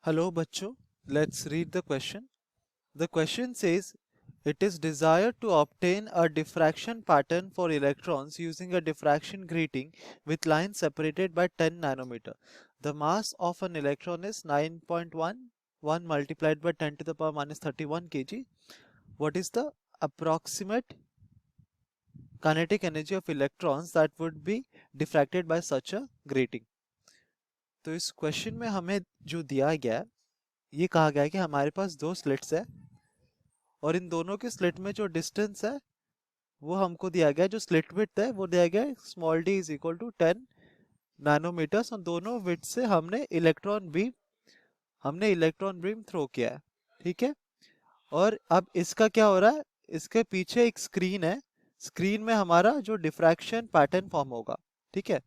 Hello, bachcho. Let's read the question. The question says, it is desired to obtain a diffraction pattern for electrons using a diffraction grating with lines separated by 10 nanometer. The mass of an electron is 9.1 1 multiplied by 10 to the power minus 31 kg. What is the approximate kinetic energy of electrons that would be diffracted by such a grating? तो इस question में हमें जो दिया गया है, ये कहा गया है कि हमारे पास दो स्लिट्स है और इन दोनों के स्लिट में जो डिस्टेंस है वो हमको दिया गया है, जो स्लिट विड्थ है वो दिया गया है small d is equal to 10 nanometres और दोनों विड्थ से हमने इलेक्ट्रॉन बीम थ्रो किया है। ठीक है, और अब इसका क्या हो रहा है, इसके पीछे एक स्क्रीन है, स्क्रीन में हमारा जो डिफ्रैक्शन पैटर्न फॉर्म होगा। ठीक है,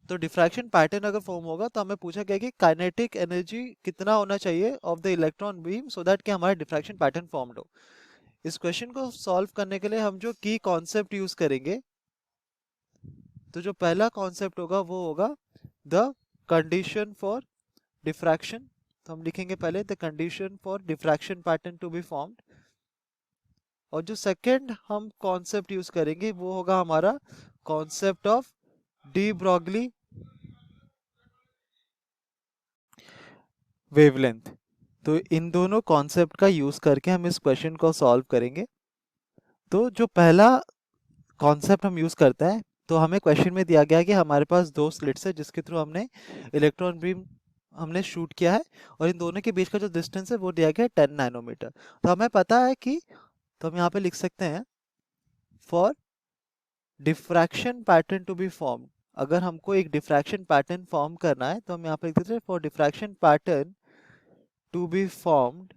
तो डिफ्रैक्शन पैटर्न अगर फॉर्म होगा तो हमें पूछा गया कि काइनेटिक एनर्जी कितना होना चाहिए of the electron beam so that कि हमारा डिफ्रैक्शन पैटर्न फॉर्म्ड हो। इस क्वेश्चन को सॉल्व करने के लिए हम जो की कॉन्सेप्ट यूज करेंगे, तो जो पहला कॉन्सेप्ट होगा वो होगा द कंडीशन फॉर डिफ्रैक्शन। तो हम लिखेंगे पहले the condition for diffraction pattern to be formed, और जो सेकंड हम कॉन्सेप्ट यूज करेंगे वो होगा हमारा concept of de Broglie wavelength. तो इन दोनों कॉन्सेप्ट का यूज करके हम इस क्वेश्चन को सॉल्व करेंगे। तो जो पहला कॉन्सेप्ट हम यूज करते हैं, तो हमें क्वेश्चन में दिया गया है कि हमारे पास दो स्लिट्स है जिसके थ्रू हमने इलेक्ट्रॉन बीम हमने शूट किया है और इन दोनों के बीच का जो डिस्टेंस है वो दिया गया है 10 नैनोमीटर। तो हमें पता है कि, तो हम यहाँ पे लिख सकते हैं for diffraction pattern to be form. अगर हमको एक डिफ्रैक्शन पैटर्न फॉर्म करना है तो हम यहाँ पे लिख देते हैं for diffraction pattern to be formed,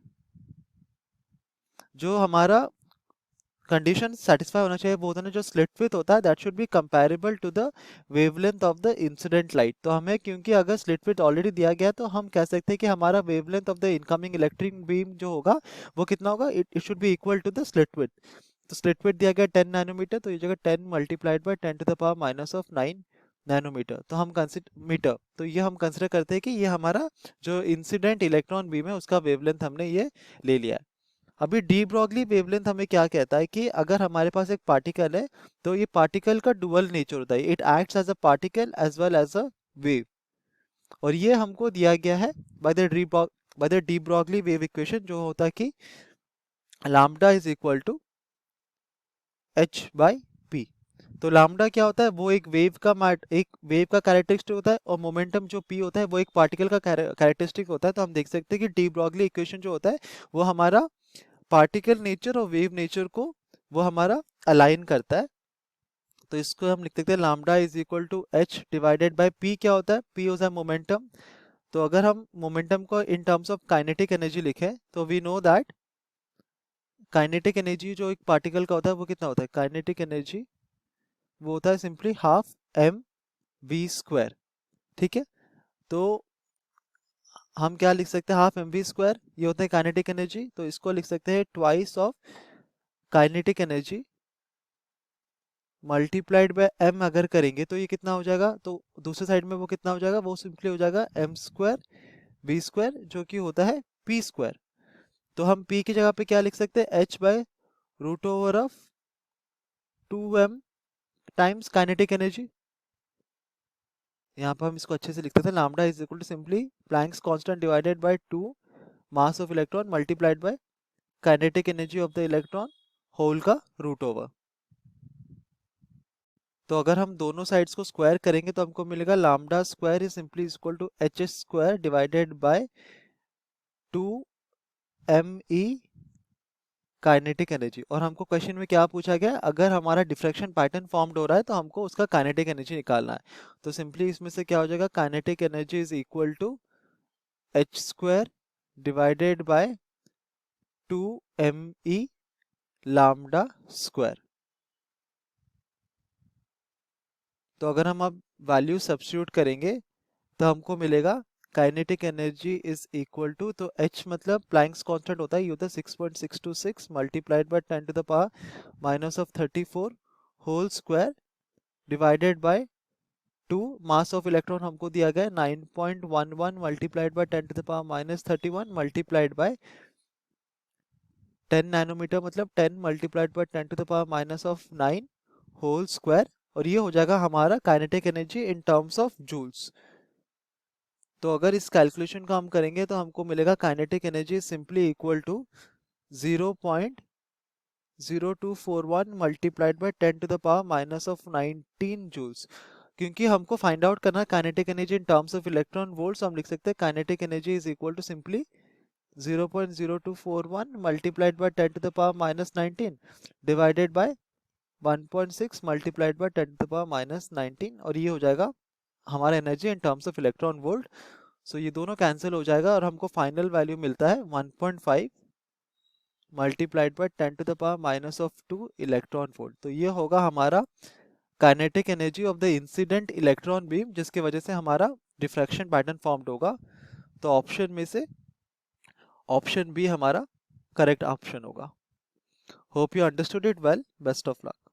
जो हमारा कंडीशन सेटिस्फाई होना चाहिए वो होता है जो स्लिट विड्थ होता है that should be comparable to the wavelength of the incident light. तो हमें, क्योंकि अगर स्लिट विड्थ ऑलरेडी दिया गया है तो हम कह सकते हैं कि हमारा wavelength of the incoming electric beam जो होगा वो कितना होगा, it should be equal to the slit width. तो स्लिट विड्थ दिया गया 10 नैनोमीटर, तो ये जगह 10 multiplied by 10 to the power minus of 9 nanometre. तो हम कंसिडर मीटर, तो ये हम कंसिडर करते हैं कि ये हमारा जो इंसिडेंट इलेक्ट्रॉन बीम है उसका वेवलेंथ हमने ये ले लिया है। अभी डी ब्रॉगली वेवलेंथ हमें क्या कहता है कि अगर हमारे पास एक पार्टिकल है तो ये पार्टिकल का डुअल नेचर होता है, it acts as a particle as well as a wave, और ये हमको दिया गया है by the de Broglie wave equation, जो होता है कि lambda is equal to h by p. तो लैम्डा क्या होता है, वो एक वेव का कैरेक्टरिस्टिक होता है, और मोमेंटम जो पी होता है वो एक पार्टिकल का कैरेक्टरिस्टिक होता है। तो हम देख सकते हैं कि डी ब्रॉगली इक्वेशन जो होता है वो हमारा पार्टिकल नेचर और वेव नेचर को वो हमारा अलाइन करता है। तो इसको हम लिख सकते हैं lambda is equal to h divided by p. क्या होता है, पी होता है मोमेंटम। तो अगर हम मोमेंटम को in terms of kinetic energy लिखें तो we know that kinetic energy जो एक पार्टिकल का होता है वो कितना होता है, काइनेटिक एनर्जी वो होता है simply half m v square. ठीक है, तो हम क्या लिख सकते हैं, हाफ एम वी स्क्वायर ये होता है काइनेटिक एनर्जी, तो इसको लिख सकते हैं twice of kinetic energy multiplied by m अगर करेंगे तो ये कितना हो जाएगा, तो दूसरे साइड में वो कितना हो जाएगा, वो सिंपली हो जाएगा एम स्क्वायर बी स्क्वायर जो कि होता है पी स्क्वायर। तो हम पी की जगह पे क्या लिख सकते हैं, h by root over of 2m times kinetic energy. यहाँ पर हम इसको अच्छे से लिखते थे, lambda is equal to simply Planck's constant divided by 2 mass of electron multiplied by kinetic energy of the electron whole का रूट ओवर। तो अगर हम दोनों साइड्स को स्क्वायर करेंगे तो हमको मिलेगा lambda square is simply equal to h square divided by 2 me kinetic energy. और हमको क्वेश्चन में क्या पूछा गया, अगर हमारा डिफ्रैक्शन पैटर्न फॉर्म्ड हो रहा है तो हमको उसका काइनेटिक एनर्जी निकालना है। तो सिंपली इसमें से क्या हो जाएगा, kinetic energy is equal to h square divided by 2 me lambda square. तो अगर हम अब वैल्यू सब्स्टिट्यूट करेंगे तो हमको मिलेगा kinetic energy is equal to, तो h मतलब प्लैंक्स कांस्टेंट होता है, ये होता है 6.626 multiplied by 10 to the power minus of 34 whole square divided by 2 mass of electron हमको दिया गया है 9.11 multiplied by 10 to the power माइनस 31 मल्टीप्लाइड बाय 10 नैनोमीटर, मतलब 10 multiplied by 10 to the power minus of 9 whole square, और ये हो जाएगा हमारा kinetic energy in terms of joules. तो अगर इस कैलकुलेशन को हम करेंगे तो हमको मिलेगा kinetic energy simply equal to 0.0241 multiplied by 10 to the power minus of 19 joules. क्योंकि हमको फाइंड आउट करना है kinetic energy in terms of electron volts, हम लिख सकते हैं kinetic energy is equal to simply 0.0241 multiplied by 10 to the power minus 19 divided by 1.6 multiplied by 10 to the power minus 19, और ये हो जाएगा हमारा energy in terms of electron volt. So ये दोनों कैंसिल हो जाएगा और हमको फाइनल वैल्यू मिलता है 1.5 multiplied by 10 to the power minus of 2 electron volt. तो ये होगा हमारा kinetic energy of the incident electron beam, जिसकी वजह से हमारा डिफ्रैक्शन पैटर्न फॉर्म्ड होगा। तो ऑप्शन में से ऑप्शन बी हमारा करेक्ट ऑप्शन होगा। Hope you understood it well, best of luck.